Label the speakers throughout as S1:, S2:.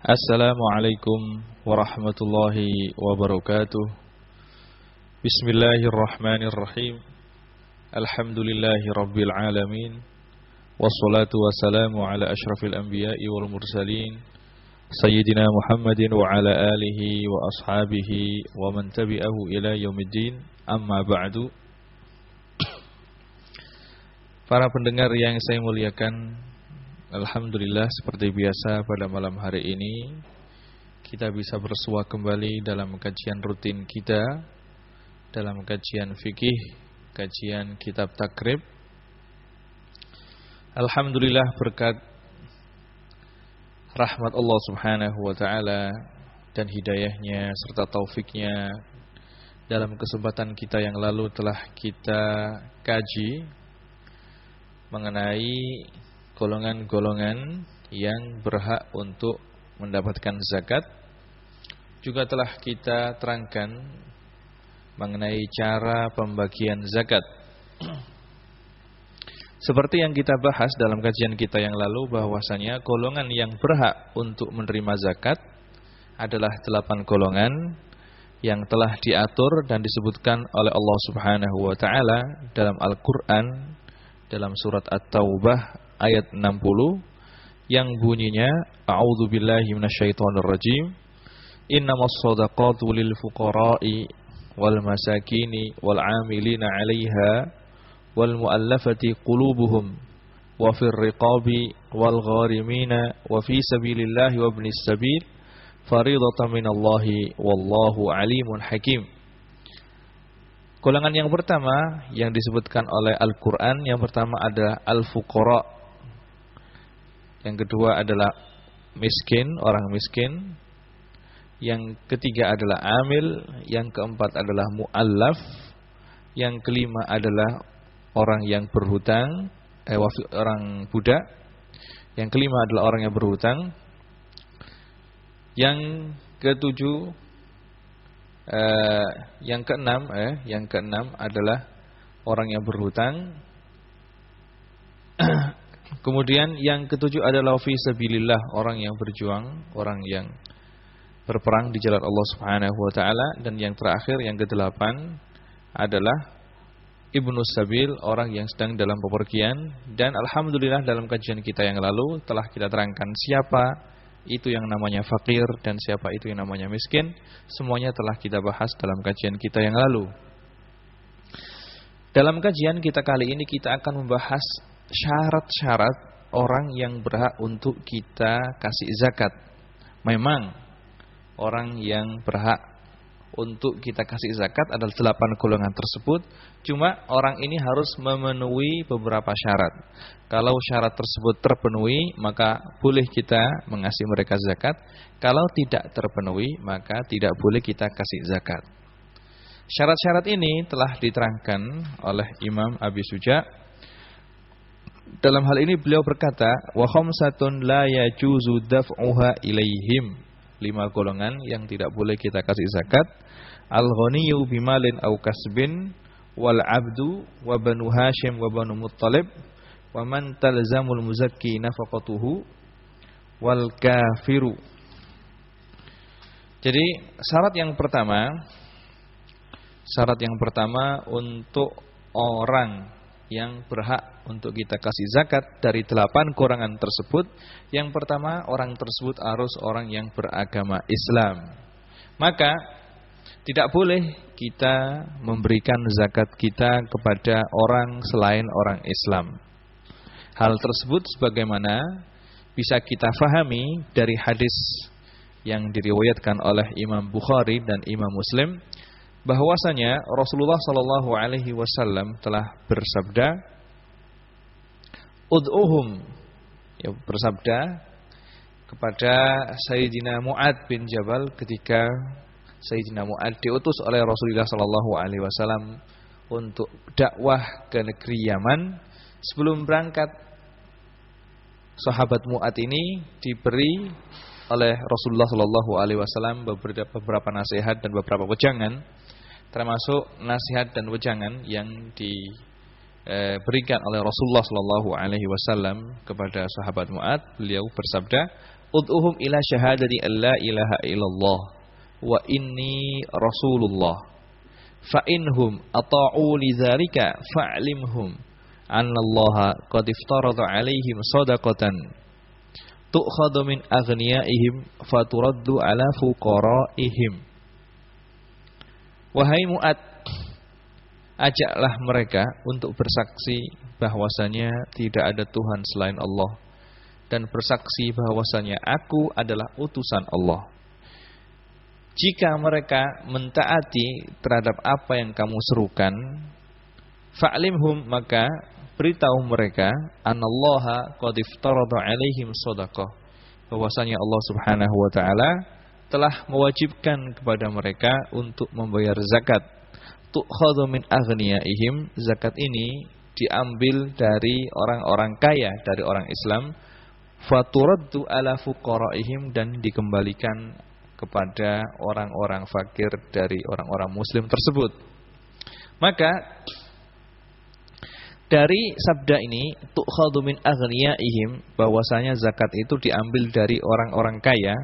S1: Assalamualaikum warahmatullahi wabarakatuh. Bismillahirrahmanirrahim. Alhamdulillahi rabbil alamin. Wassalatu wassalamu ala ashrafil anbiya'i wal mursalin Sayyidina Muhammadin wa ala alihi wa ashabihi wa man tabi'ahu ila yaumiddin. Amma ba'du. Para pendengar yang saya muliakan, alhamdulillah seperti biasa pada malam hari ini kita bisa bersua kembali dalam kajian rutin kita, dalam kajian fikih, kajian kitab takrib. Alhamdulillah berkat rahmat Allah subhanahu wa ta'ala dan hidayahnya serta taufiknya, dalam kesempatan kita yang lalu telah kita kaji mengenai golongan-golongan yang berhak untuk mendapatkan zakat. Juga telah kita terangkan mengenai cara pembagian zakat. Seperti yang kita bahas dalam kajian kita yang lalu, bahwasanya golongan yang berhak untuk menerima zakat adalah 8 golongan yang telah diatur dan disebutkan oleh Allah Subhanahu wa taala dalam Al-Qur'an, dalam surat At-Taubah ayat 60 yang bunyinya, a'udzubillahi minasyaitonirrajim, innamas shadaqatu lil fuqara'i wal masakini wal 'amilina 'alaiha wal mu'allafati qulubuhum wa fir riqabi wal gharimina wa fi sabilillahi wa ibnis sabil fariidatan minallahi wallahu 'alimun hakim. Golongan yang pertama yang disebutkan oleh Al-Qur'an, yang pertama adalah al-fuqara'. Yang kedua adalah miskin, orang miskin. Yang ketiga adalah amil. Yang keempat adalah mu'allaf. Yang kelima adalah orang yang berhutang, orang budak. Yang kelima adalah orang yang berhutang. Yang ketujuh, yang keenam adalah orang yang berhutang. Kemudian yang ketujuh adalah fi sabilillah, orang yang berjuang, orang yang berperang di jalan Allah Subhanahu wa taala. Dan yang terakhir, yang kedelapan adalah ibnus sabil, orang yang sedang dalam bepergian. Dan alhamdulillah dalam kajian kita yang lalu telah kita terangkan siapa itu yang namanya fakir dan siapa itu yang namanya miskin. Semuanya telah kita bahas dalam kajian kita yang lalu. Dalam kajian kita kali ini kita akan membahas syarat-syarat orang yang berhak untuk kita kasih zakat. Memang orang yang berhak untuk kita kasih zakat adalah 8 golongan tersebut. Cuma orang ini harus memenuhi beberapa syarat. Kalau syarat tersebut terpenuhi, maka boleh kita mengasih mereka zakat. Kalau tidak terpenuhi, maka tidak boleh kita kasih zakat. Syarat-syarat ini telah diterangkan oleh Imam Abi Suja. Dalam hal ini beliau berkata, wa khamsatun la yajuzu daf'uha ilaihim. 5 golongan yang tidak boleh kita kasih zakat. Al-ghaniyyu bimalin aw kasbin, wal 'abdu wa banu Hashim wa banu Muttalib, wa man talzamul muzakki nafaqatuhu, wal kafiru. Jadi syarat yang pertama untuk orang yang berhak untuk kita kasih zakat dari 8 golongan tersebut, yang pertama, orang tersebut harus orang yang beragama Islam. Maka tidak boleh kita memberikan zakat kita kepada orang selain orang Islam. Hal tersebut sebagaimana bisa kita fahami dari hadis yang diriwayatkan oleh Imam Bukhari dan Imam Muslim, bahwasanya Rasulullah sallallahu alaihi wasallam telah bersabda, ud'uhum, bersabda kepada Sayyidina Mu'ad bin Jabal ketika Sayyidina Mu'ad diutus oleh Rasulullah sallallahu alaihi wasallam untuk dakwah ke negeri Yaman. Sebelum berangkat, sahabat Mu'ad ini diberi oleh Rasulullah sallallahu alaihi wasallam beberapa nasihat dan beberapa wejangan, termasuk nasihat dan wejangan yang diberikan oleh Rasulullah sallallahu alaihi wasallam kepada sahabat Mu'ad. Beliau bersabda, ud'uhum ila syahadati alla ilaha illallah wa inni rasulullah fa inhum ata'u lidzalika fa'limhum annallaha qad iftarada 'alaihim shadaqatan tu'khadhu min aghniyaihim faturaddu 'ala fuqaraihim. Wahai Mu'ad, ajaklah mereka untuk bersaksi bahwasanya tidak ada Tuhan selain Allah dan bersaksi bahwasanya aku adalah utusan Allah. Jika mereka mentaati terhadap apa yang kamu serukan, fa'limhum, maka beritahu mereka, anallaha qad iftarada 'alaihim shadaqah, bahwasanya Allah Subhanahu wa taala telah mewajibkan kepada mereka untuk membayar zakat. Tu'khadhu min aghniyaihim, zakat ini diambil dari orang-orang kaya, dari orang Islam. Faturaddu ala fuqaraihim, dan dikembalikan kepada orang-orang fakir dari orang-orang muslim tersebut. Maka dari sabda ini, tu'khadhu min aghniyaihim, bahwasanya zakat itu diambil dari orang-orang kaya,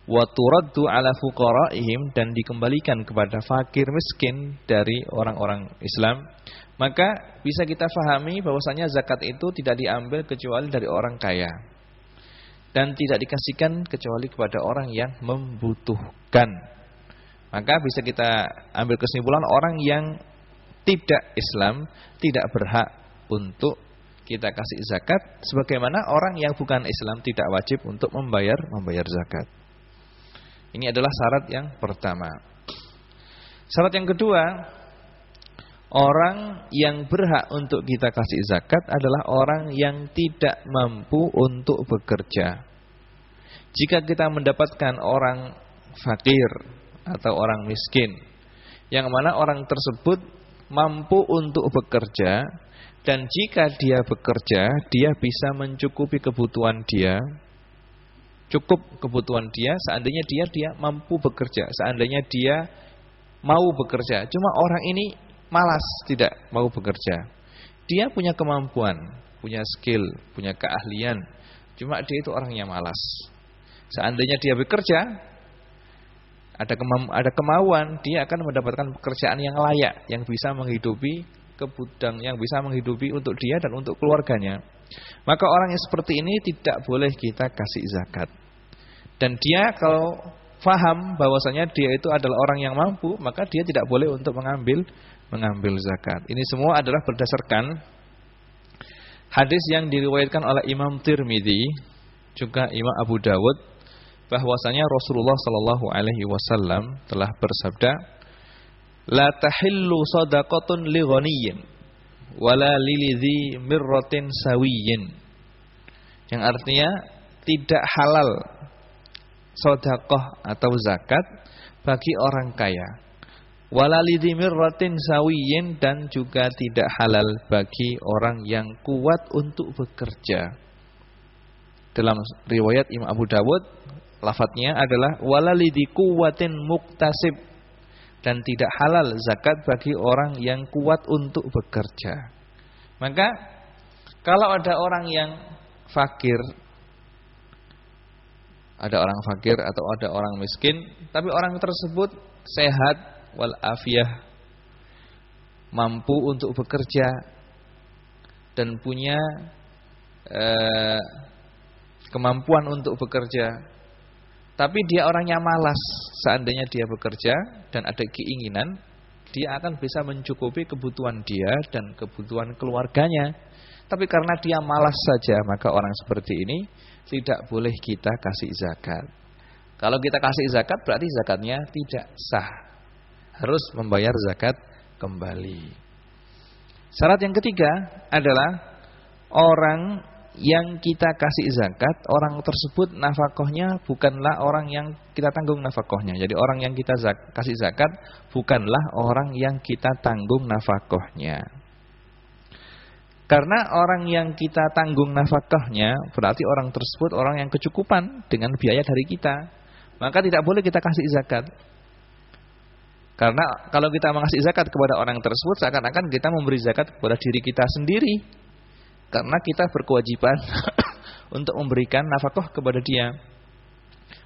S1: wa turaddu ala fuqaraihim, dan dikembalikan kepada fakir miskin dari orang-orang Islam. Maka bisa kita fahami bahwasanya zakat itu tidak diambil kecuali dari orang kaya dan tidak dikasihkan kecuali kepada orang yang membutuhkan. Maka bisa kita ambil kesimpulan, orang yang tidak Islam tidak berhak untuk kita kasih zakat, sebagaimana orang yang bukan Islam tidak wajib untuk membayar zakat. Ini adalah syarat yang pertama. Syarat yang kedua, orang yang berhak untuk kita kasih zakat adalah orang yang tidak mampu untuk bekerja. Jika kita mendapatkan orang fakir atau orang miskin, yang mana orang tersebut mampu untuk bekerja, dan jika dia bekerja, dia bisa mencukupi kebutuhan dia, cukup kebutuhan dia, seandainya dia mampu bekerja, seandainya dia mau bekerja. Cuma orang ini malas, tidak mau bekerja. Dia punya kemampuan, punya skill, punya keahlian, cuma dia itu orangnya malas. Seandainya dia bekerja, ada kemauan, dia akan mendapatkan pekerjaan yang layak, yang bisa menghidupi kebutuhan, yang bisa menghidupi untuk dia dan untuk keluarganya. Maka orang yang seperti ini tidak boleh kita kasih zakat. Dan dia kalau faham bahwasanya dia itu adalah orang yang mampu, maka dia tidak boleh untuk mengambil zakat. Ini semua adalah berdasarkan hadis yang diriwayatkan oleh Imam Tirmidzi, juga Imam Abu Dawud, bahwasanya Rasulullah sallallahu alaihi wasallam telah bersabda, la tahillu shadaqatun li ghaniyyin wala lilidzi mirratin sawiyyin. Yang artinya tidak halal sedekah atau zakat bagi orang kaya, wala lidzi mirratin sawiyyin, dan juga tidak halal bagi orang yang kuat untuk bekerja. Dalam riwayat Imam Abu Dawud, lafadznya adalah wala lidzi quwwatin muktasib, dan tidak halal zakat bagi orang yang kuat untuk bekerja. Maka kalau ada orang yang fakir, ada orang fakir atau ada orang miskin, tapi orang tersebut sehat wal afiyah, mampu untuk bekerja dan punya kemampuan untuk bekerja, tapi dia orangnya malas. Seandainya dia bekerja dan ada keinginan, dia akan bisa mencukupi kebutuhan dia dan kebutuhan keluarganya. Tapi karena dia malas saja, maka orang seperti ini tidak boleh kita kasih zakat. Kalau kita kasih zakat berarti zakatnya tidak sah, harus membayar zakat kembali. Syarat yang ketiga adalah orang yang kita kasih zakat, orang tersebut nafkahnya bukanlah orang yang kita tanggung nafkahnya. Jadi orang yang kita kasih zakat bukanlah orang yang kita tanggung nafkahnya. Karena orang yang kita tanggung nafkahnya berarti orang tersebut orang yang kecukupan dengan biaya dari kita. Maka tidak boleh kita kasih zakat. Karena kalau kita mengasih zakat kepada orang tersebut, seakan-akan kita memberi zakat kepada diri kita sendiri. Karena kita berkewajiban untuk memberikan nafkah kepada dia.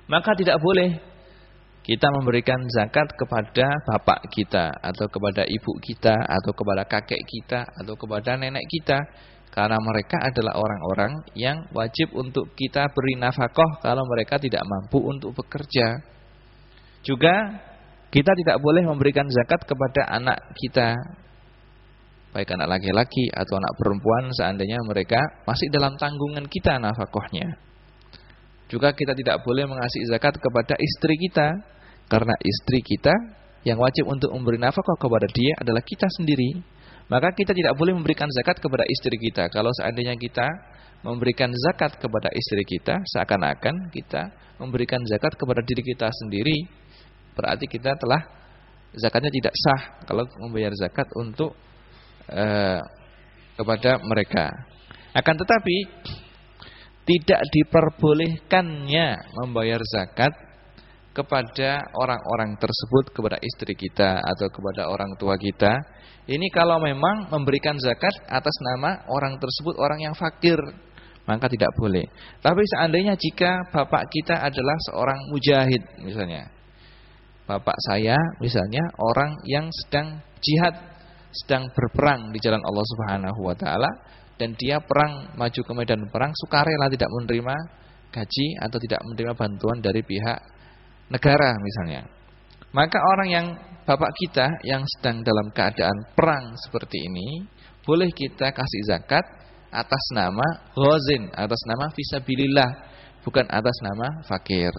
S1: Maka tidak boleh kita memberikan zakat kepada bapak kita, atau kepada ibu kita, atau kepada kakek kita, atau kepada nenek kita. Karena mereka adalah orang-orang yang wajib untuk kita beri nafkah kalau mereka tidak mampu untuk bekerja. Juga kita tidak boleh memberikan zakat kepada anak kita, baik anak laki-laki atau anak perempuan, seandainya mereka masih dalam tanggungan kita nafkahnya. Juga kita tidak boleh mengasih zakat kepada istri kita, karena istri kita yang wajib untuk memberi nafkah kepada dia adalah kita sendiri. Maka kita tidak boleh memberikan zakat kepada istri kita. Kalau seandainya kita memberikan zakat kepada istri kita, seakan-akan kita memberikan zakat kepada diri kita sendiri. Berarti kita telah, zakatnya tidak sah kalau membayar zakat untuk kepada mereka. Akan tetapi tidak diperbolehkannya membayar zakat kepada orang-orang tersebut, kepada istri kita atau kepada orang tua kita. Ini kalau memang memberikan zakat atas nama orang tersebut orang yang fakir, maka tidak boleh. Tapi seandainya jika bapak kita adalah seorang mujahid misalnya, bapak saya misalnya orang yang sedang jihad, sedang berperang di jalan Allah Subhanahu wa taala, dan dia perang, maju ke medan perang sukarela, tidak menerima gaji atau tidak menerima bantuan dari pihak negara misalnya. Maka orang yang bapak kita yang sedang dalam keadaan perang seperti ini, boleh kita kasih zakat atas nama ghazin, atas nama fisabilillah, bukan atas nama fakir.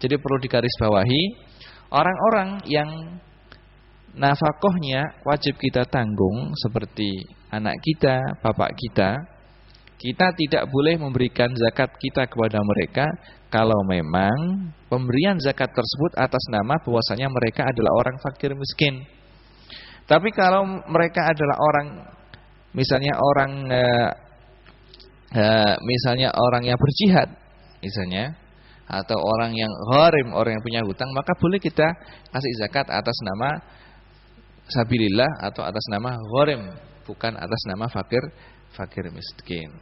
S1: Jadi perlu digarisbawahi, orang-orang yang nafkahnya wajib kita tanggung seperti anak kita, bapak kita, kita tidak boleh memberikan zakat kita kepada mereka kalau memang pemberian zakat tersebut atas nama bahwasanya mereka adalah orang fakir miskin. Tapi kalau mereka adalah orang, misalnya orang yang berjihad misalnya, atau orang yang gharim, orang yang punya hutang, maka boleh kita kasih zakat atas nama sabilillah atau atas nama gharim, bukan atas nama fakir miskin.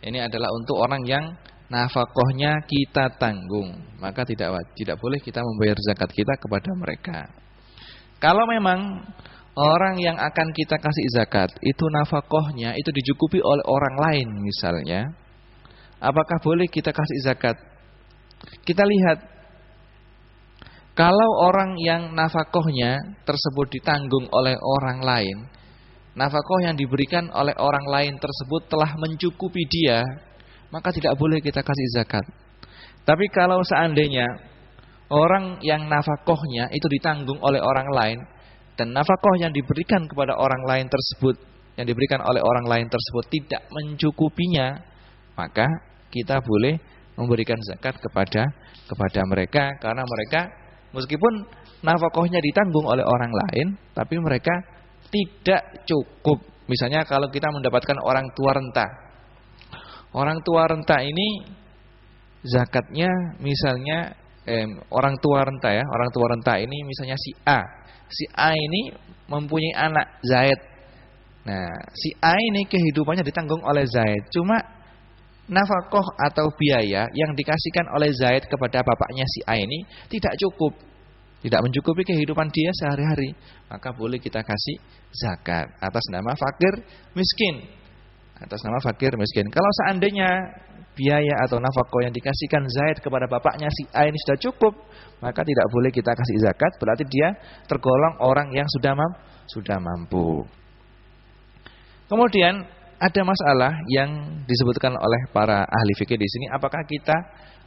S1: Ini adalah untuk orang yang nafkahnya kita tanggung, maka tidak boleh kita membayar zakat kita kepada mereka. Kalau memang orang yang akan kita kasih zakat itu nafkahnya itu dicukupi oleh orang lain misalnya, apakah boleh kita kasih zakat? Kita lihat, kalau orang yang nafkahnya tersebut ditanggung oleh orang lain, nafkah yang diberikan oleh orang lain tersebut telah mencukupi dia, maka tidak boleh kita kasih zakat. Tapi kalau seandainya orang yang nafkahnya itu ditanggung oleh orang lain, dan nafkah yang diberikan kepada orang lain tersebut, yang diberikan oleh orang lain tersebut tidak mencukupinya, maka kita boleh memberikan zakat kepada mereka, karena mereka meskipun nafkahnya ditanggung oleh orang lain, tapi mereka tidak cukup. Misalnya kalau kita mendapatkan orang tua renta. Orang tua renta ini zakatnya misalnya orang tua renta ya, orang tua renta ini misalnya si A. Si A ini mempunyai anak Zaid. Nah, si A ini kehidupannya ditanggung oleh Zaid. Cuma nafkah atau biaya yang dikasihkan oleh Zaid kepada bapaknya si A ini tidak cukup, tidak mencukupi kehidupan dia sehari-hari, maka boleh kita kasih zakat atas nama fakir miskin. Atas nama fakir miskin. Kalau seandainya biaya atau nafkah yang dikasihkan Zaid kepada bapaknya si A ini sudah cukup, maka tidak boleh kita kasih zakat, berarti dia tergolong orang yang sudah mampu. Kemudian ada masalah yang disebutkan oleh para ahli fikih di sini,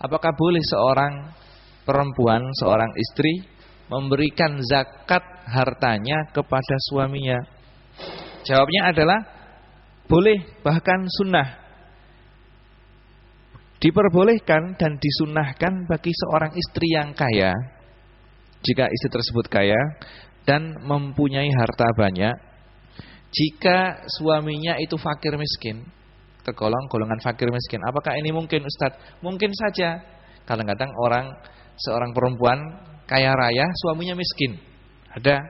S1: apakah boleh seorang perempuan, seorang istri memberikan zakat hartanya kepada suaminya? Jawabnya adalah boleh, bahkan sunnah. Diperbolehkan dan disunnahkan bagi seorang istri yang kaya. Jika istri tersebut kaya dan mempunyai harta banyak, jika suaminya itu fakir miskin, tergolong golongan fakir miskin, apakah ini mungkin, Ustadz? Mungkin saja. Kadang-kadang seorang perempuan kaya raya, suaminya miskin. Ada.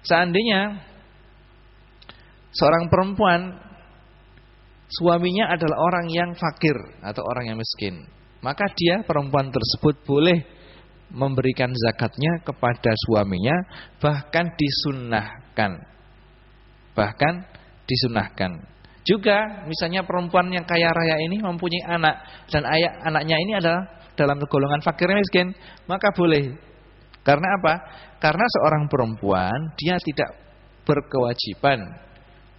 S1: Seandainya seorang perempuan suaminya adalah orang yang fakir atau orang yang miskin, maka dia, perempuan tersebut, boleh memberikan zakatnya kepada suaminya, bahkan disunnahkan. Bahkan disunnahkan. Juga misalnya perempuan yang kaya raya ini mempunyai anak, dan anaknya ini adalah dalam golongan fakir miskin, maka boleh. Karena apa? Karena seorang perempuan dia tidak berkewajiban.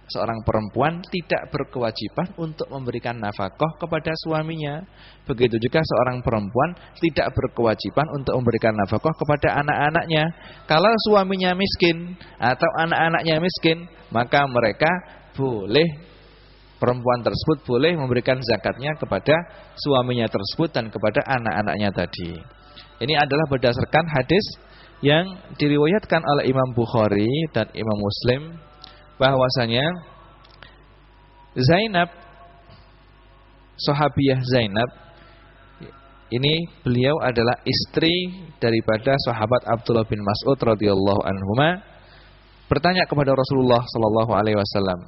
S1: Seorang perempuan tidak berkewajiban untuk memberikan nafkah kepada suaminya. Begitu juga seorang perempuan tidak berkewajiban untuk memberikan nafkah kepada anak-anaknya. Kalau suaminya miskin atau anak-anaknya miskin, maka mereka boleh, perempuan tersebut boleh memberikan zakatnya kepada suaminya tersebut dan kepada anak-anaknya tadi. Ini adalah berdasarkan hadis yang diriwayatkan oleh Imam Bukhari dan Imam Muslim, bahwasanya Zainab, sahabiyah Zainab, ini beliau adalah istri daripada sahabat Abdullah bin Mas'ud radhiyallahu anhuma, bertanya kepada Rasulullah sallallahu alaihi wasallam.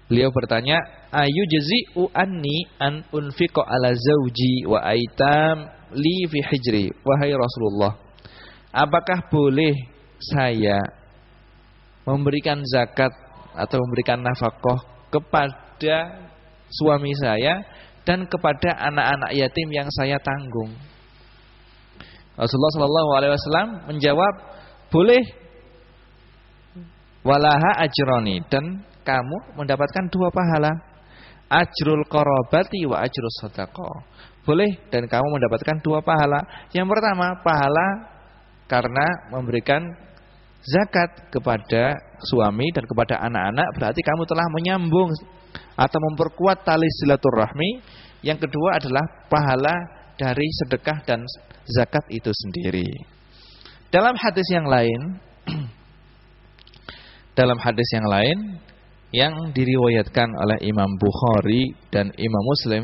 S1: Beliau bertanya, ayu jazi'u anni an unfiqa ala zauji wa aitam li fi hijri. Wahai Rasulullah, apakah boleh saya memberikan zakat atau memberikan nafkah kepada suami saya dan kepada anak-anak yatim yang saya tanggung? Rasulullah sallallahu alaihi wasallam menjawab, boleh. Walaha ajroni, dan kamu mendapatkan 2 pahala. Ajrul qarabati wa ajrus shadaqah. Boleh, dan kamu mendapatkan 2 pahala. Yang pertama, pahala karena memberikan zakat kepada suami dan kepada anak-anak, berarti kamu telah menyambung atau memperkuat tali silaturahmi. Yang kedua adalah pahala dari sedekah dan zakat itu sendiri. Dalam hadis yang lain yang diriwayatkan oleh Imam Bukhari dan Imam Muslim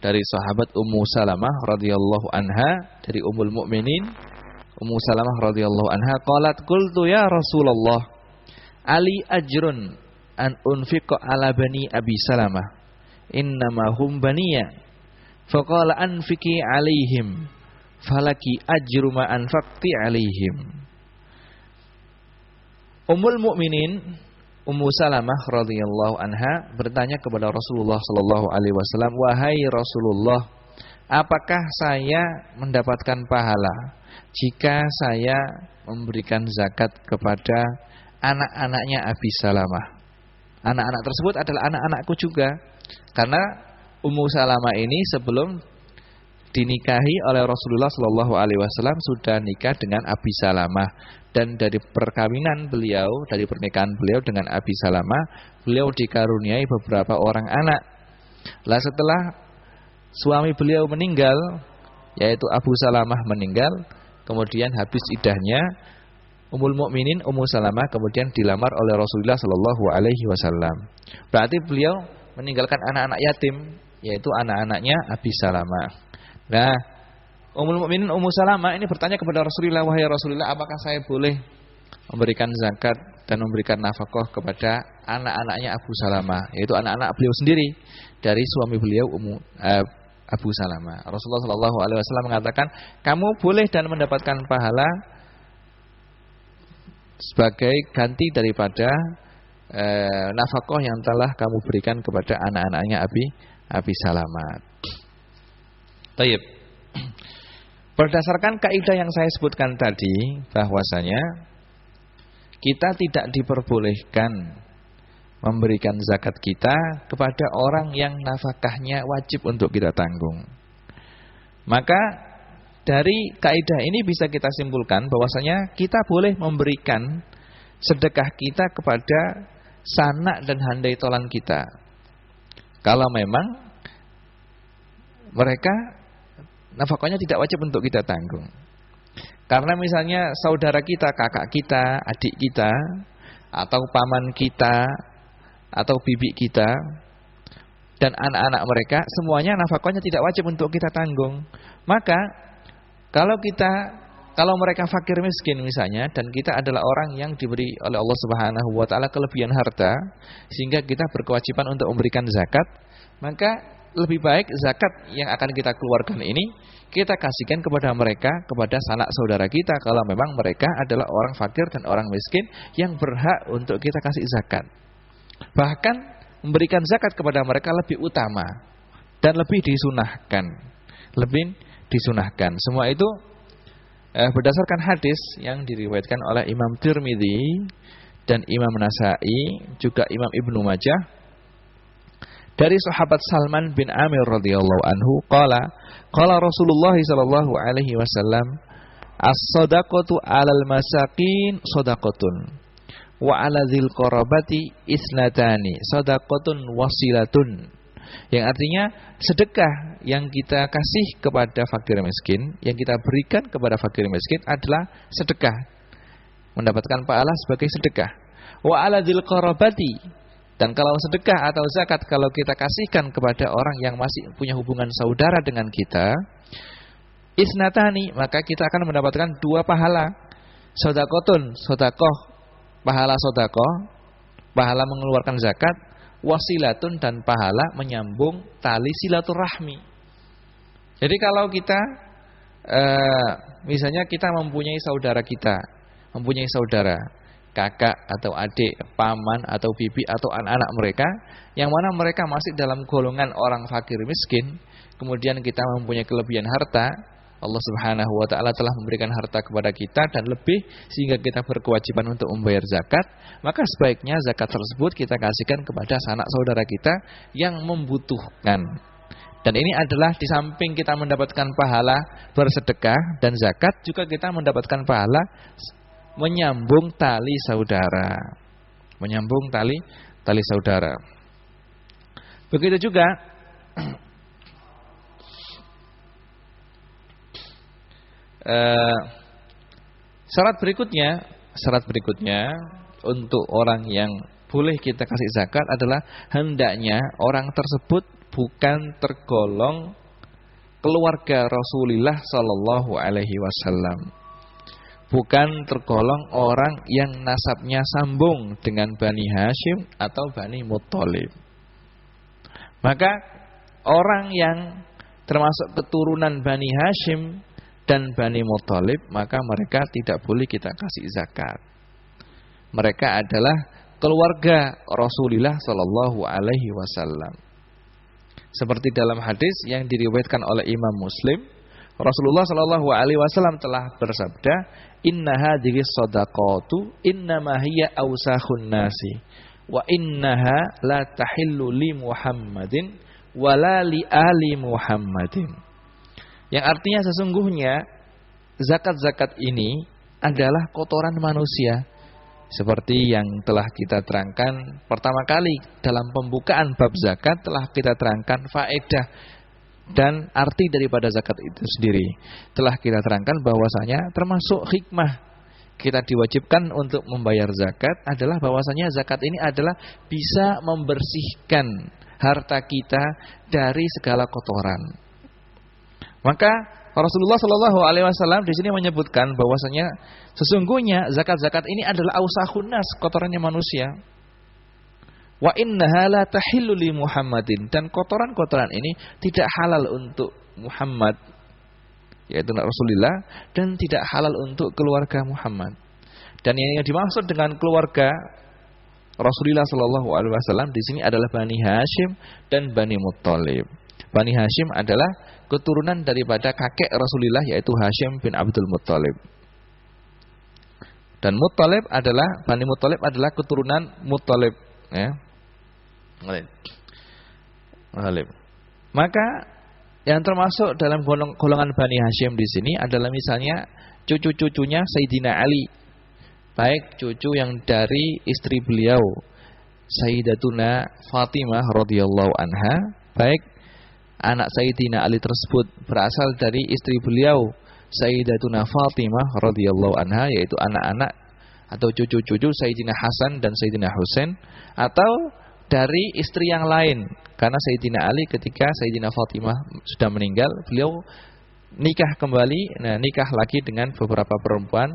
S1: dari sahabat Ummu Salamah radhiyallahu anha, dari Ummul Mukminin Ummu Salamah radhiyallahu anha, qalat qultu ya Rasulullah, ali ajrun an unfiqa ala bani Abi Salamah, innama hum baniya. Faqala anfiqi alaihim falaki ajru ma anfaqti alaihim. Ummul Mukminin Ummu Salamah radhiyallahu anha bertanya kepada Rasulullah sallallahu alaihi wasallam, wahai Rasulullah, apakah saya mendapatkan pahala jika saya memberikan zakat kepada anak-anaknya Abi Salamah? Anak-anak tersebut adalah anak-anakku juga, karena Ummu Salamah ini sebelum dinikahi oleh Rasulullah sallallahu alaihi wasallam sudah nikah dengan Abi Salamah, dan dari perkawinan beliau, dari pernikahan beliau dengan Abi Salamah, beliau dikaruniai beberapa orang anak. Lah setelah suami beliau meninggal, yaitu Abu Salamah meninggal, kemudian habis iddahnya, Ummul Mukminin Ummu Salamah kemudian dilamar oleh Rasulullah sallallahu alaihi wasallam. Berarti beliau meninggalkan anak-anak yatim, yaitu anak-anaknya Abi Salamah. Nah, Ummul Mukminin Ummu Salamah ini bertanya kepada Rasulullah, wahai Rasulullah, apakah saya boleh memberikan zakat dan memberikan nafkah kepada anak-anaknya Abu Salamah, yaitu anak-anak beliau sendiri dari suami beliau Abu Salamah. Rasulullah sallallahu alaihi wasallam mengatakan, kamu boleh dan mendapatkan pahala sebagai ganti daripada nafkah yang telah kamu berikan kepada anak-anaknya Abi Salamah. Baik. Berdasarkan kaidah yang saya sebutkan tadi, bahwasanya kita tidak diperbolehkan memberikan zakat kita kepada orang yang nafkahnya wajib untuk kita tanggung. Maka dari kaidah ini bisa kita simpulkan bahwasanya kita boleh memberikan sedekah kita kepada sanak dan handai tolan kita, kalau memang mereka nafkahnya tidak wajib untuk kita tanggung. Karena misalnya saudara kita, kakak kita, adik kita, atau paman kita, atau bibi kita, dan anak-anak mereka, semuanya nafkahnya tidak wajib untuk kita tanggung. Maka kalau kita Kalau mereka fakir miskin misalnya, dan kita adalah orang yang diberi oleh Allah Subhanahu wa taala kelebihan harta sehingga kita berkewajiban untuk memberikan zakat, maka lebih baik zakat yang akan kita keluarkan ini kita kasihkan kepada mereka, kepada sanak saudara kita kalau memang mereka adalah orang fakir dan orang miskin yang berhak untuk kita kasih zakat. Bahkan memberikan zakat kepada mereka lebih utama dan lebih disunahkan. Lebih disunahkan. Semua itu berdasarkan hadis yang diriwayatkan oleh Imam Tirmidzi dan Imam Nasa'i, juga Imam Ibnu Majah, dari sahabat Salman bin Amir radhiyallahu anhu, qala Rasulullah sallallahu alaihi wasallam, as-shadaqatu 'alal masakin shadaqatun wa 'ala dzil qarabati isnatani shadaqatun wasilatun. Yang artinya sedekah yang kita kasih kepada fakir miskin, yang kita berikan kepada fakir miskin adalah sedekah, mendapatkan pahala sebagai sedekah. Wa 'ala dzil qarabati, dan kalau sedekah atau zakat kalau kita kasihkan kepada orang yang masih punya hubungan saudara dengan kita, isnatani, maka kita akan mendapatkan 2 pahala. Sedekahun, sedekah, pahala sedekah, pahala mengeluarkan zakat, wasilatun, dan pahala menyambung tali silaturahmi. Jadi kalau kita misalnya kita mempunyai saudara kita, mempunyai saudara, kakak atau adik, paman atau bibi atau anak-anak mereka, yang mana mereka masih dalam golongan orang fakir miskin, kemudian kita mempunyai kelebihan harta, Allah Subhanahu wa taala telah memberikan harta kepada kita dan lebih sehingga kita berkewajiban untuk membayar zakat, maka sebaiknya zakat tersebut kita kasihkan kepada sanak saudara kita yang membutuhkan. Dan ini adalah di samping kita mendapatkan pahala bersedekah dan zakat, juga kita mendapatkan pahala menyambung tali saudara. Menyambung tali saudara. Begitu juga syarat berikutnya untuk orang yang boleh kita kasih zakat adalah hendaknya orang tersebut bukan tergolong keluarga Rasulullah sallallahu alaihi wasallam, bukan tergolong orang yang nasabnya sambung dengan Bani Hashim atau Bani Muttalib. Maka orang yang termasuk keturunan Bani Hashim dan Bani Muttalib, maka mereka tidak boleh kita kasih zakat. Mereka adalah keluarga Rasulullah sallallahu alaihi wasallam. Seperti dalam hadis yang diriwayatkan oleh Imam Muslim, Rasulullah sallallahu alaihi wasallam telah bersabda, "Inna hadhihi shadaqatu innama hiya awsakhun nasi wa innaha la tahillu li Muhammadin wa la li ali Muhammadin." Yang artinya sesungguhnya zakat-zakat ini adalah kotoran manusia. Seperti yang telah kita terangkan pertama kali dalam pembukaan bab zakat, telah kita terangkan faedah dan arti daripada zakat itu sendiri. Telah kita terangkan bahwasanya termasuk hikmah kita diwajibkan untuk membayar zakat adalah bahwasanya zakat ini adalah bisa membersihkan harta kita dari segala kotoran. Maka Rasulullah Shallallahu Alaihi Wasallam di sini menyebutkan bahwasanya sesungguhnya zakat-zakat ini adalah ausakhun nas, kotorannya manusia. Wa innaha la tahillu li Muhammadin, dan kotoran-kotoran ini tidak halal untuk Muhammad, yaitu Rasulullah, dan tidak halal untuk keluarga Muhammad. Dan yang dimaksud dengan keluarga Rasulullah Shallallahu Alaihi Wasallam di sini adalah Bani Hashim dan Bani Muttalib. Bani Hashim adalah keturunan daripada kakek Rasulullah, yaitu Hashim bin Abdul Muttalib. Dan Muttalib adalah, Bani Muttalib adalah keturunan Muttalib, ya. Muttalib. Maka yang termasuk dalam golongan Bani Hashim di sini adalah misalnya cucu-cucunya Sayyidina Ali, baik cucu yang dari istri beliau Sayyidatuna Fatimah radhiyallahu anha, baik anak Sayyidina Ali tersebut berasal dari istri beliau Sayyidatuna Fatimah radhiyallahu anha, yaitu anak-anak atau cucu-cucu Sayyidina Hasan dan Sayyidina Husain, atau dari istri yang lain. Karena Sayyidina Ali ketika Sayyidina Fatimah sudah meninggal, beliau nikah kembali, nikah lagi dengan beberapa perempuan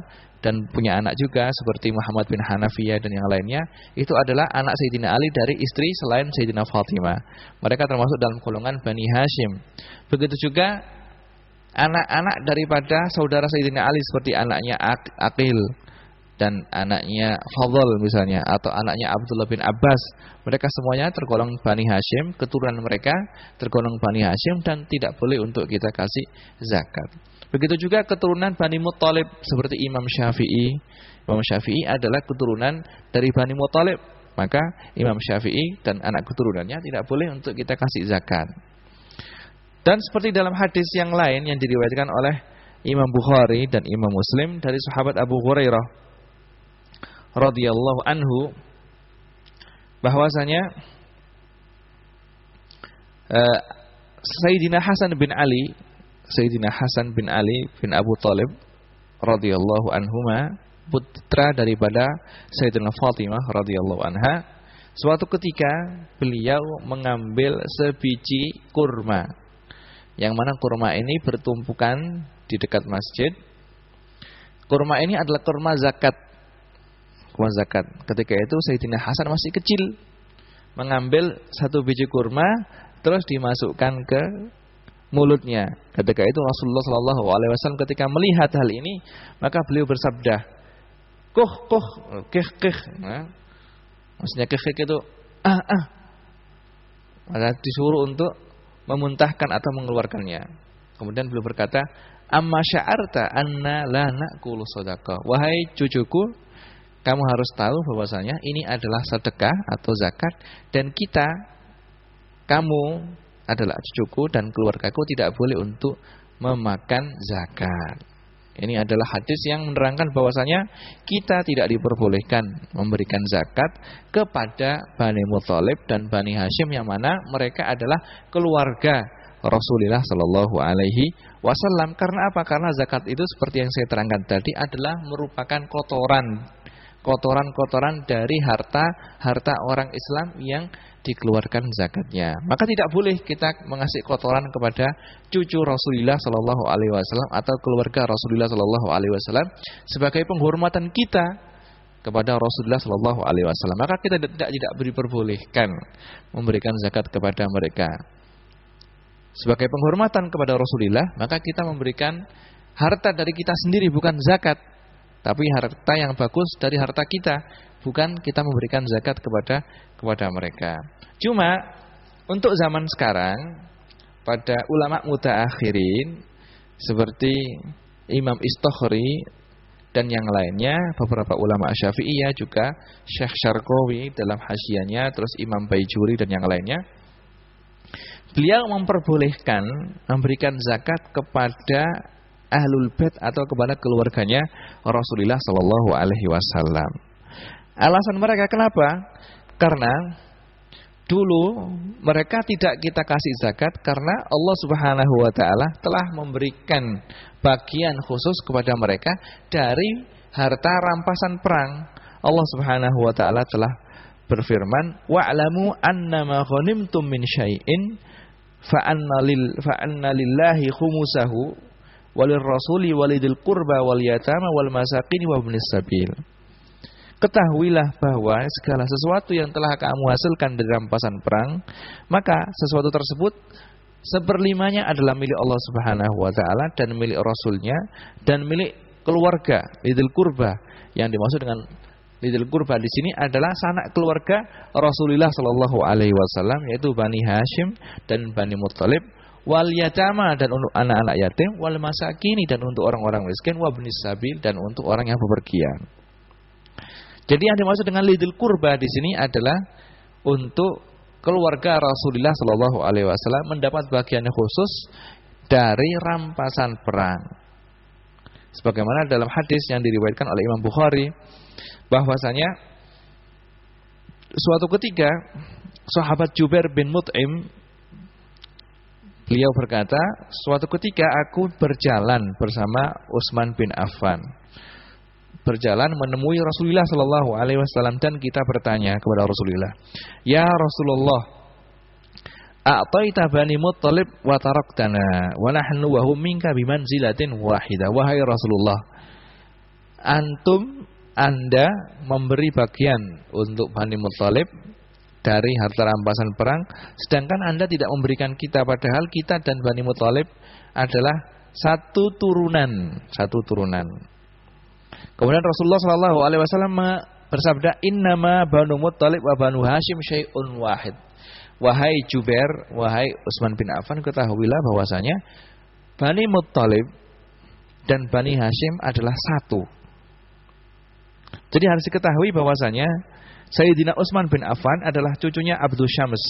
S1: dan punya anak juga seperti Muhammad bin Hanafiyah dan yang lainnya, itu adalah anak Sayyidina Ali dari istri selain Sayyidina Fatimah. Mereka termasuk dalam golongan Bani Hashim. Begitu juga anak-anak daripada saudara Sayyidina Ali seperti anaknya Aqil dan anaknya Fadl misalnya, atau anaknya Abdullah bin Abbas, mereka semuanya tergolong Bani Hashim, keturunan mereka tergolong Bani Hashim dan tidak boleh untuk kita kasih zakat. Begitu juga keturunan Bani Muttalib seperti Imam Syafi'i. Imam Syafi'i adalah keturunan dari Bani Muttalib, maka Imam Syafi'i dan anak keturunannya tidak boleh untuk kita kasih zakat. Dan seperti dalam hadis yang lain yang diriwayatkan oleh Imam Bukhari dan Imam Muslim dari sahabat Abu Hurairah radhiyallahu anhu, bahwasanya Sayyidina Hasan bin Ali bin Abu Thalib radhiyallahu anhuma, putra daripada Sayyidina Fatimah radhiyallahu anha, suatu ketika beliau mengambil sebiji kurma, yang mana kurma ini bertumpukan di dekat masjid. Kurma ini adalah kurma zakat. Ketika itu Sayyidina Hasan masih kecil, mengambil satu biji kurma terus dimasukkan ke mulutnya. Ketika itu Rasulullah SAW ketika melihat hal ini, maka beliau bersabda, kih. Maksudnya kih itu maka disuruh untuk memuntahkan atau mengeluarkannya. Kemudian beliau berkata, amma sya'arta anna la na'kulu shadaqah. Wahai cucuku, kamu harus tahu bahwasanya ini adalah sedekah atau zakat, dan kamu adalah cucuku dan keluargaku tidak boleh untuk memakan zakat. Ini adalah hadis yang menerangkan bahwasanya kita tidak diperbolehkan memberikan zakat kepada Bani Muthalib dan Bani Hashim, yang mana mereka adalah keluarga Rasulullah Shallallahu Alaihi Wasallam. Karena apa? Karena zakat itu seperti yang saya terangkan tadi adalah merupakan kotoran dari harta orang Islam yang dikeluarkan zakatnya. Maka tidak boleh kita mengasih kotoran kepada cucu Rasulullah Shallallahu Alaihi Wasallam atau keluarga Rasulullah Shallallahu Alaihi Wasallam sebagai penghormatan kita kepada Rasulullah Shallallahu Alaihi Wasallam. Maka kita tidak diperbolehkan memberikan zakat kepada mereka. Sebagai penghormatan kepada Rasulullah, maka kita memberikan harta dari kita sendiri, bukan zakat, tapi harta yang bagus dari harta kita, bukan kita memberikan zakat kepada mereka. Cuma untuk zaman sekarang, pada ulama mutaakhirin seperti Imam Istokhri dan yang lainnya, beberapa ulama Syafi'iyah juga, Syekh Syarqawi dalam hasyiahnya, terus Imam Baijuri dan yang lainnya, beliau memperbolehkan memberikan zakat kepada Ahlul Bait atau kepada keluarganya Rasulullah Sallallahu Alaihi Wasallam. Alasan mereka kenapa? Karena dulu mereka tidak kita kasih zakat karena Allah Subhanahu Wa Taala telah memberikan bagian khusus kepada mereka dari harta rampasan perang. Allah Subhanahu Wa Taala telah berfirman, wa'lamu annama ghanimtum min syai'in fa'anna lillahi khumusahu walir rasuli walidil qurba wal yatama wal masakin wa ibnis sabil. Ketahuilah bahwa segala sesuatu yang telah kamu hasilkan dari rampasan perang, maka sesuatu tersebut seperlimanya adalah milik Allah Subhanahu wa taala dan milik Rasulnya dan milik keluarga lidil qurba. Yang dimaksud dengan lidil qurba di sini adalah sanak keluarga Rasulullah sallallahu alaihi wasallam, yaitu Bani Hashim dan Bani Muttalib, wal yatama dan untuk anak-anak yatim, wal masakini dan untuk orang-orang miskin, wa ibnis sabil dan untuk orang yang bepergian. Jadi yang dimaksud dengan lidil qurba di sini adalah untuk keluarga Rasulullah sallallahu alaihi wasallam mendapat bagian khusus dari rampasan perang. Sebagaimana dalam hadis yang diriwayatkan oleh Imam Bukhari, bahwasanya suatu ketika sahabat Jubair bin Mut'im, beliau berkata, suatu ketika aku berjalan bersama Utsman bin Affan, berjalan menemui Rasulullah sallallahu alaihi wasallam, dan kita bertanya kepada Rasulullah, "Ya Rasulullah, a'taita Bani Muttalib wa taraktana wa nahnu wa hum minka bimanzilatin wahidah. Wahai Rasulullah, Anda memberi bagian untuk Bani Muttalib dari harta rampasan perang, sedangkan Anda tidak memberikan kita, padahal kita dan Bani Muttalib adalah satu turunan. Kemudian Rasulullah sallallahu alaihi wasallam bersabda, "Innama Banu Muttalib wa Banu Hashim syai'un wahid." Wahai Jubair, wahai Utsman bin Affan, ketahuilah bahwasanya Bani Muttalib dan Bani Hashim adalah satu. Jadi harus diketahui bahwasanya Sayyidina Utsman bin Affan adalah cucunya Abdul Syams.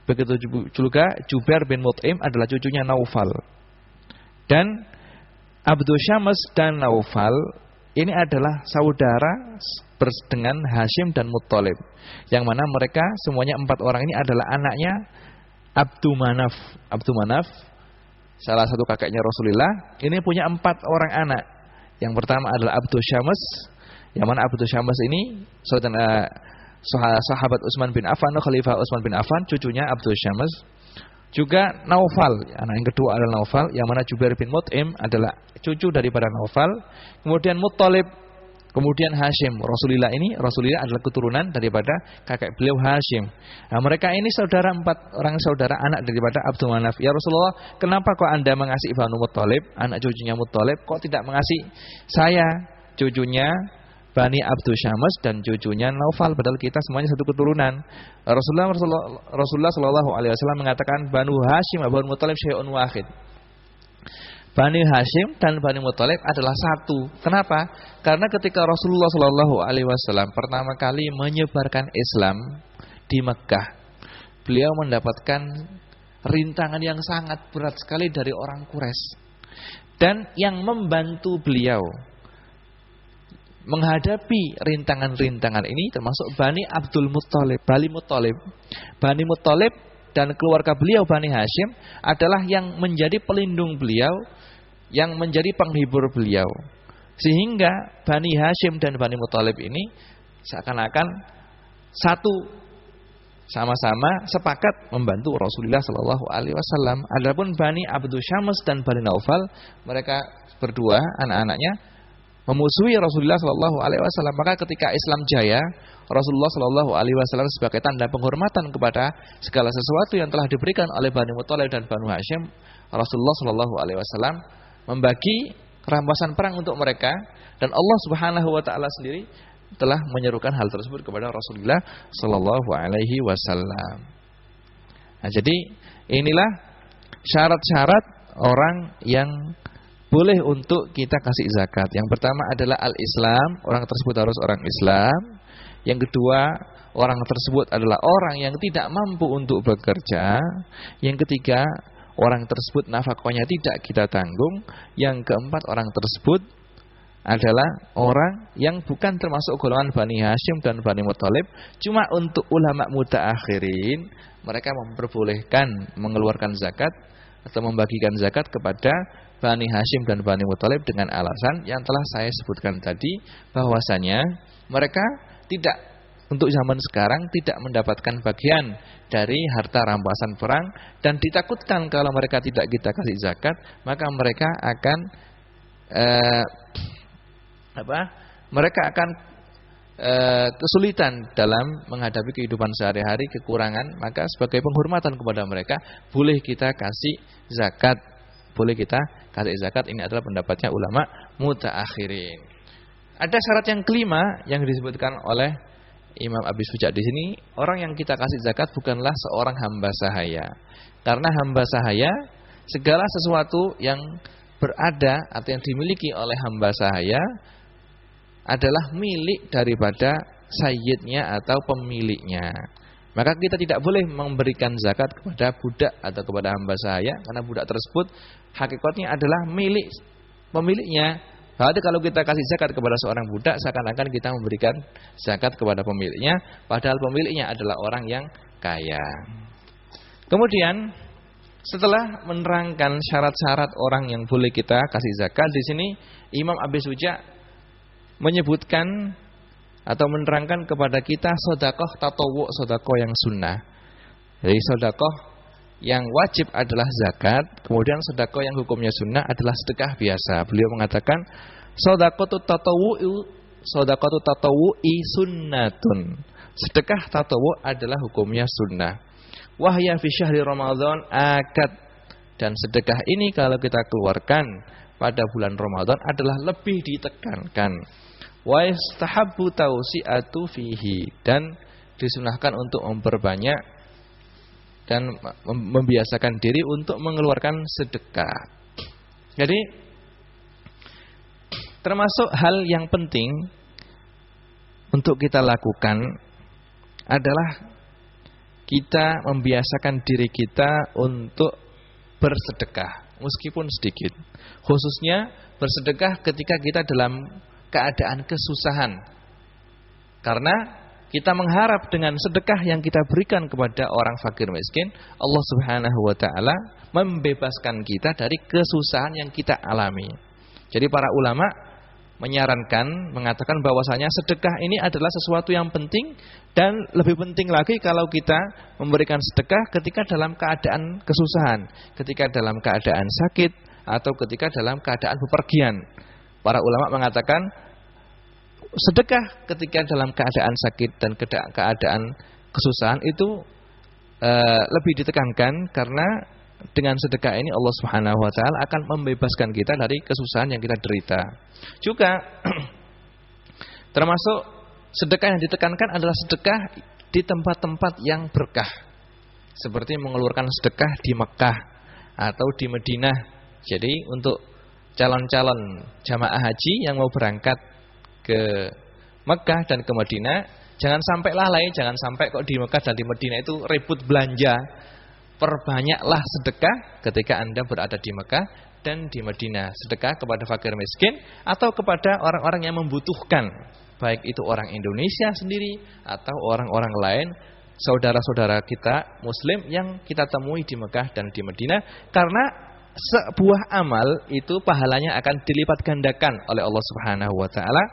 S1: Begitu juga Jubair bin Mut'im adalah cucunya Naufal. Dan Abdul Syams dan Naufal ini adalah saudara dengan Hashim dan Muttalib, yang mana mereka semuanya 4 orang ini adalah anaknya Abdul Manaf. Abdul Manaf salah satu kakeknya Rasulullah. Ini punya 4 orang anak. Yang pertama adalah Abdul Syams, yang mana Abdul Syams ini sahabat Utsman bin Affan, Khalifah Utsman bin Affan, cucunya Abdul Syams. Juga Naufal, anak yang kedua adalah Naufal, yang mana Jubair bin Mut'im adalah cucu daripada Naufal. Kemudian Muttalib, kemudian Hashim. Rasulullah adalah keturunan daripada kakek beliau Hashim. Nah, mereka ini 4 orang saudara anak daripada Abdul Manaf. Ya Rasulullah, kenapa kok Anda mengasihi Banu Muttalib, anak cucunya Muttalib, kok tidak mengasihi saya, cucunya Bani Abdul Syams dan cucunya Naufal, padahal kita semuanya satu keturunan. Rasulullah sallallahu alaihi wasallam mengatakan Banu Hashim wa Banu Muttalib syai'un wahid. Bani Hashim dan Bani Muttalib adalah satu. Kenapa? Karena ketika Rasulullah sallallahu alaihi wasallam pertama kali menyebarkan Islam di Mekkah, beliau mendapatkan rintangan yang sangat berat sekali dari orang Quraisy. Dan yang membantu beliau menghadapi rintangan-rintangan ini termasuk Bani Abdul Muttalib, Bani Muttalib dan keluarga beliau Bani Hashim adalah yang menjadi pelindung beliau, yang menjadi penghibur beliau. Sehingga Bani Hashim dan Bani Muttalib ini seakan-akan satu, sama-sama sepakat membantu Rasulullah sallallahu alaihi wasallam. Adapun Bani Abdul Syams dan Bani Naufal, mereka berdua anak-anaknya memusuhi Rasulullah sallallahu alaihi wasallam. Maka ketika Islam jaya, Rasulullah sallallahu alaihi wasallam sebagai tanda penghormatan kepada segala sesuatu yang telah diberikan oleh Bani Muttalib dan Banu Hashim, Rasulullah sallallahu alaihi wasallam membagi rampasan perang untuk mereka, dan Allah Subhanahu wa taala sendiri telah menyerukan hal tersebut kepada Rasulullah sallallahu alaihi wasallam. Nah, jadi inilah syarat-syarat orang yang boleh untuk kita kasih zakat. Yang pertama adalah al-Islam, orang tersebut harus orang Islam. Yang kedua, orang tersebut adalah orang yang tidak mampu untuk bekerja. Yang ketiga, orang tersebut nafkahnya tidak kita tanggung. Yang keempat, orang tersebut adalah orang yang bukan termasuk golongan Bani Hashim dan Bani Muttalib. Cuma untuk ulama mutaakhirin, mereka memperbolehkan mengeluarkan zakat atau membagikan zakat kepada Bani Hashim dan Bani Muttalib dengan alasan yang telah saya sebutkan tadi, bahwasanya mereka tidak, untuk zaman sekarang tidak mendapatkan bagian dari harta rampasan perang, dan ditakutkan kalau mereka tidak kita kasih zakat, maka mereka akan mereka akan kesulitan dalam menghadapi kehidupan sehari-hari, kekurangan. Maka sebagai penghormatan kepada mereka, boleh kita kasih zakat. Boleh kita kasih zakat. Ini adalah pendapatnya ulama mutaakhirin. Ada syarat yang kelima yang disebutkan oleh Imam Abi Suja di sini, orang yang kita kasih zakat bukanlah seorang hamba sahaya. Karena hamba sahaya, segala sesuatu yang berada atau yang dimiliki oleh hamba sahaya adalah milik daripada sayyidnya atau pemiliknya. Maka kita tidak boleh memberikan zakat kepada budak atau kepada hamba sahaya, karena budak tersebut hakikatnya adalah milik pemiliknya. Berarti kalau kita kasih zakat kepada seorang budak, seakan-akan kita memberikan zakat kepada pemiliknya, padahal pemiliknya adalah orang yang kaya. Kemudian setelah menerangkan syarat-syarat orang yang boleh kita kasih zakat, di sini Imam Abi Suja menyebutkan atau menerangkan kepada kita sedekah tatawwu, sedekah yang sunnah. Jadi sedekah yang wajib adalah zakat, kemudian sedekah yang hukumnya sunnah adalah sedekah biasa. Beliau mengatakan shadaqatut tatawwu'i sunnatun. Sedekah tatawwu adalah hukumnya sunnah. Wahya fi syahri Ramadan akad, dan sedekah ini kalau kita keluarkan pada bulan Ramadan adalah lebih ditekankan. Wa yastahabbu tawsi'atu fihi, dan disunahkan untuk memperbanyak dan membiasakan diri untuk mengeluarkan sedekah. Jadi termasuk hal yang penting untuk kita lakukan adalah kita membiasakan diri kita untuk bersedekah meskipun sedikit. Khususnya bersedekah ketika kita dalam keadaan kesusahan. Karena kita mengharap dengan sedekah yang kita berikan kepada orang fakir miskin, Allah Subhanahu wa taala membebaskan kita dari kesusahan yang kita alami. Jadi para ulama menyarankan, mengatakan bahwasanya sedekah ini adalah sesuatu yang penting, dan lebih penting lagi kalau kita memberikan sedekah ketika dalam keadaan kesusahan, ketika dalam keadaan sakit, atau ketika dalam keadaan bepergian. Para ulama mengatakan sedekah ketika dalam keadaan sakit dan keadaan kesusahan itu lebih ditekankan, karena dengan sedekah ini Allah Subhanahu wa taala akan membebaskan kita dari kesusahan yang kita derita. Juga termasuk sedekah yang ditekankan adalah sedekah di tempat-tempat yang berkah. Seperti mengeluarkan sedekah di Mekah atau di Madinah. Jadi untuk calon-calon jamaah haji yang mau berangkat ke Mekah dan ke Madinah, jangan sampai lalai, jangan sampai kok di Mekah dan di Madinah itu ribut belanja. Perbanyaklah sedekah ketika Anda berada di Mekah dan di Madinah. Sedekah kepada fakir miskin atau kepada orang-orang yang membutuhkan, baik itu orang Indonesia sendiri atau orang-orang lain, saudara-saudara kita Muslim yang kita temui di Mekah dan di Madinah. Karena sebuah amal itu pahalanya akan dilipat gandakan oleh Allah Subhanahu wa taala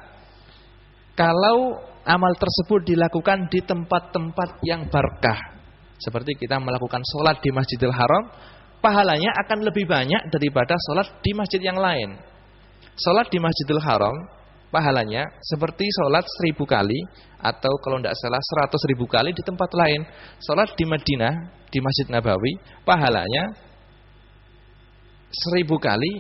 S1: kalau amal tersebut dilakukan di tempat-tempat yang berkah. Seperti kita melakukan sholat di Masjidil Haram, pahalanya akan lebih banyak daripada sholat di masjid yang lain. Sholat di Masjidil Haram, pahalanya seperti sholat 1000 kali, atau kalau tidak salah 100.000 kali di tempat lain. Sholat di Madinah, di Masjid Nabawi, pahalanya 1000 kali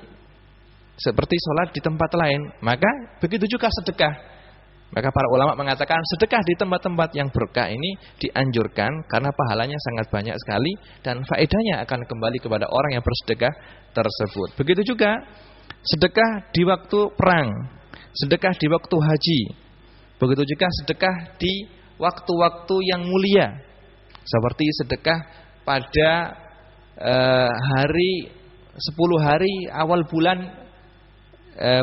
S1: seperti sholat di tempat lain. Maka begitu juga sedekah. Maka para ulama mengatakan sedekah di tempat-tempat yang berkah ini dianjurkan karena pahalanya sangat banyak sekali dan faedahnya akan kembali kepada orang yang bersedekah tersebut. Begitu juga sedekah di waktu perang, sedekah di waktu haji. Begitu juga sedekah di waktu-waktu yang mulia. Seperti sedekah pada hari 10 hari awal bulan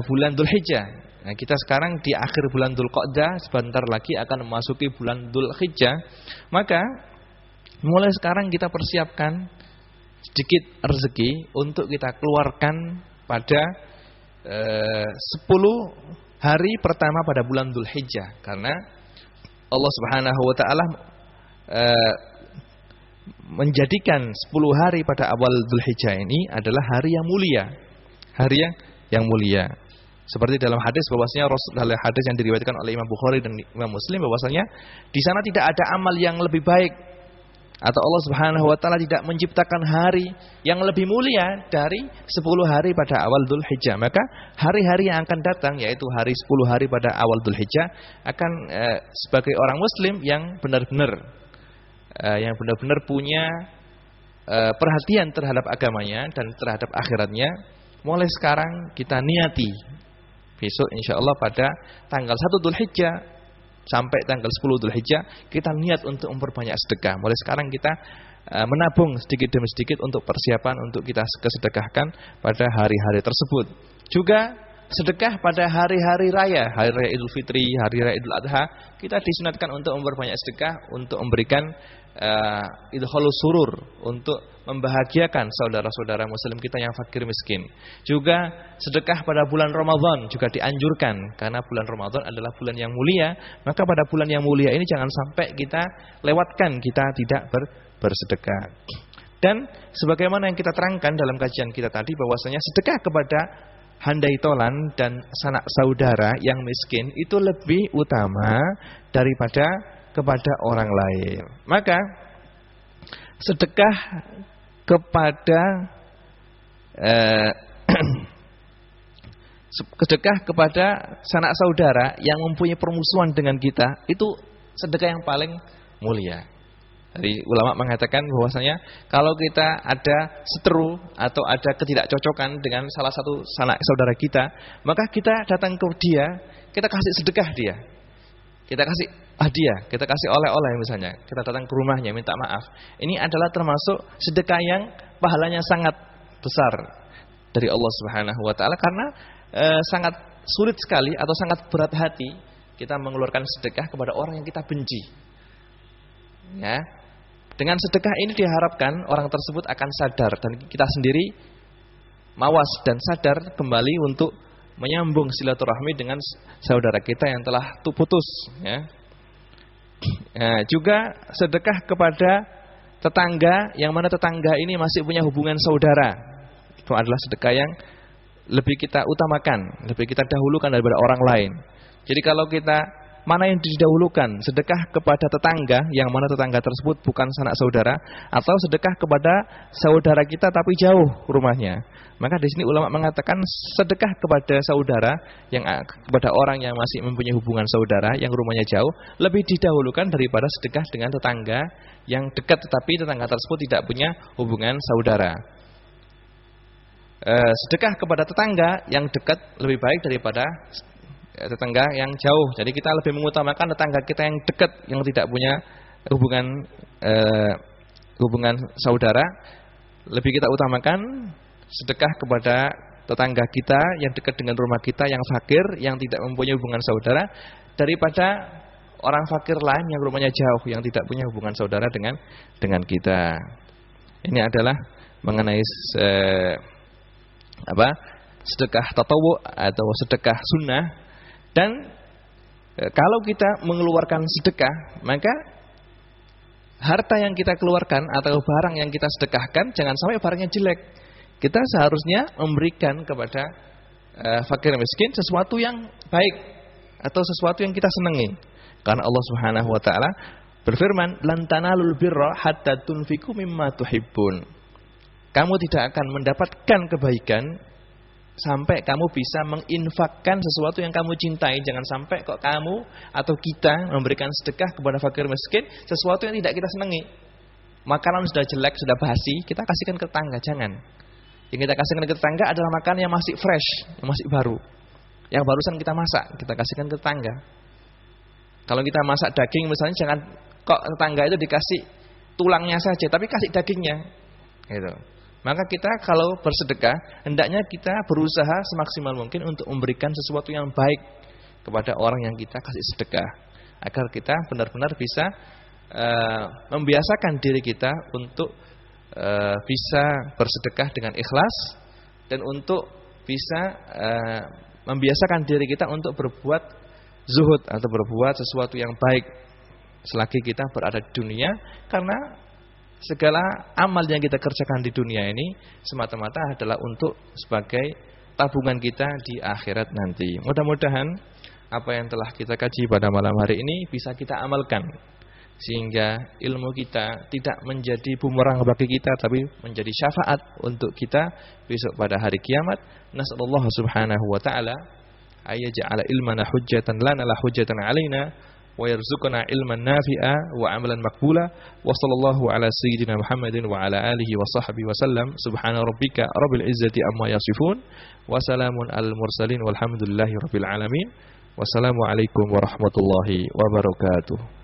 S1: Dzulhijjah. Nah, kita sekarang di akhir bulan Dzulqa'dah, sebentar lagi akan memasuki bulan Dzulhijjah. Maka mulai sekarang kita persiapkan sedikit rezeki untuk kita keluarkan pada 10 hari pertama pada bulan Dzulhijjah. Karena Allah Subhanahu wa taala menjadikan 10 hari pada awal Dzulhijjah ini adalah hari yang mulia. Hari yang mulia. Seperti dalam hadis bahwasanya dalam hadis yang diriwayatkan oleh Imam Bukhari dan Imam Muslim bahwasanya di sana tidak ada amal yang lebih baik, atau Allah Subhanahu wa taala tidak menciptakan hari yang lebih mulia dari 10 hari pada awal Dzulhijjah. Maka hari-hari yang akan datang, yaitu hari 10 hari pada awal Dzulhijjah, akan sebagai orang muslim yang benar-benar punya perhatian terhadap agamanya dan terhadap akhiratnya, mulai sekarang kita niati besok insyaallah pada tanggal 1 Dzulhijjah sampai tanggal 10 Dzulhijjah kita niat untuk memperbanyak sedekah. Mulai sekarang kita menabung sedikit demi sedikit untuk persiapan untuk kita kesedekahkan pada hari-hari tersebut. Juga sedekah pada hari-hari raya, hari raya Idul Fitri, hari raya Idul Adha, kita disunatkan untuk memperbanyak sedekah untuk memberikan idkhalus surur, untuk membahagiakan saudara-saudara muslim kita yang fakir miskin. Juga sedekah pada bulan Ramadan juga dianjurkan karena bulan Ramadan adalah bulan yang mulia. Maka pada bulan yang mulia ini jangan sampai kita lewatkan, kita tidak bersedekah. Dan sebagaimana yang kita terangkan dalam kajian kita tadi, bahwasanya sedekah kepada handai tolan dan sanak saudara yang miskin itu lebih utama daripada kepada orang lain. Maka sedekah kepada sedekah kepada sanak saudara yang mempunyai permusuhan dengan kita itu sedekah yang paling mulia. Jadi ulama mengatakan bahwasanya kalau kita ada seteru atau ada ketidakcocokan dengan salah satu sanak saudara kita, maka kita datang ke dia, kita kasih sedekah dia. Kita kasih hadiah, kita kasih oleh-oleh misalnya. Kita datang ke rumahnya minta maaf. Ini adalah termasuk sedekah yang pahalanya sangat besar dari Allah Subhanahu wa taala, karena sangat sulit sekali atau sangat berat hati kita mengeluarkan sedekah kepada orang yang kita benci. Ya. Dengan sedekah ini diharapkan orang tersebut akan sadar dan kita sendiri mawas dan sadar kembali untuk menyambung silaturahmi dengan saudara kita yang telah putus. Ya. Juga sedekah kepada tetangga yang mana tetangga ini masih punya hubungan saudara. Itu adalah sedekah yang lebih kita utamakan, lebih kita dahulukan daripada orang lain. Jadi kalau kita mana yang didahulukan, sedekah kepada tetangga yang mana tetangga tersebut bukan sanak saudara, atau sedekah kepada saudara kita tapi jauh rumahnya. Maka di sini ulama mengatakan sedekah kepada saudara yang kepada orang yang masih mempunyai hubungan saudara yang rumahnya jauh lebih didahulukan daripada sedekah dengan tetangga yang dekat tetapi tetangga tersebut tidak punya hubungan saudara. Sedekah kepada tetangga yang dekat lebih baik daripada tetangga yang jauh. Jadi kita lebih mengutamakan tetangga kita yang dekat yang tidak punya hubungan saudara. Lebih kita utamakan sedekah kepada tetangga kita yang dekat dengan rumah kita yang fakir, yang tidak mempunyai hubungan saudara, daripada orang fakir lain yang rumahnya jauh yang tidak punya hubungan saudara dengan kita. Ini adalah mengenai sedekah tatawwu atau sedekah sunnah. Dan kalau kita mengeluarkan sedekah, maka harta yang kita keluarkan atau barang yang kita sedekahkan jangan sampai barangnya jelek. Kita seharusnya memberikan kepada fakir miskin sesuatu yang baik atau sesuatu yang kita senangi. Karena Allah Subhanahu wa taala berfirman, "Lan tanalul birra hatta tunfiqu mimma tuhibbun." Kamu tidak akan mendapatkan kebaikan sampai kamu bisa menginfakkan sesuatu yang kamu cintai. Jangan sampai kok kamu atau kita memberikan sedekah kepada fakir miskin sesuatu yang tidak kita senangi. Makanan sudah jelek, sudah basi, kita kasihkan ke tetangga, jangan. Yang kita kasihkan ke tetangga adalah makanan yang masih fresh, yang masih baru. Yang barusan kita masak, kita kasihkan ke tetangga. Kalau kita masak daging misalnya, jangan kok tetangga itu dikasih tulangnya saja, tapi kasih dagingnya. Gitu. Maka kita kalau bersedekah, hendaknya kita berusaha semaksimal mungkin untuk memberikan sesuatu yang baik kepada orang yang kita kasih sedekah, agar kita benar-benar bisa membiasakan diri kita untuk bisa bersedekah dengan ikhlas, dan untuk bisa membiasakan diri kita untuk berbuat zuhud atau berbuat sesuatu yang baik selagi kita berada di dunia, karena segala amal yang kita kerjakan di dunia ini semata-mata adalah untuk sebagai tabungan kita di akhirat nanti. Mudah-mudahan apa yang telah kita kaji pada malam hari ini bisa kita amalkan, sehingga ilmu kita tidak menjadi bumerang bagi kita, tapi menjadi syafaat untuk kita besok pada hari kiamat. Nasallallahu subhanahu wa ta'ala ayyaj'ala ilmana hujjatan lana la hujjatan alaina, wa yarzuqna ilman nafi'a wa amalan maqbula. Wa sallallahu ala sayyidina Muhammadin wa ala alihi wa sahbihi wa sallam. Subhana rabbika rabbil izzati amma yasifun, wa salamun alal mursalin walhamdulillahi rabbil alamin. Wassalamu alaikum warahmatullahi wabarakatuh.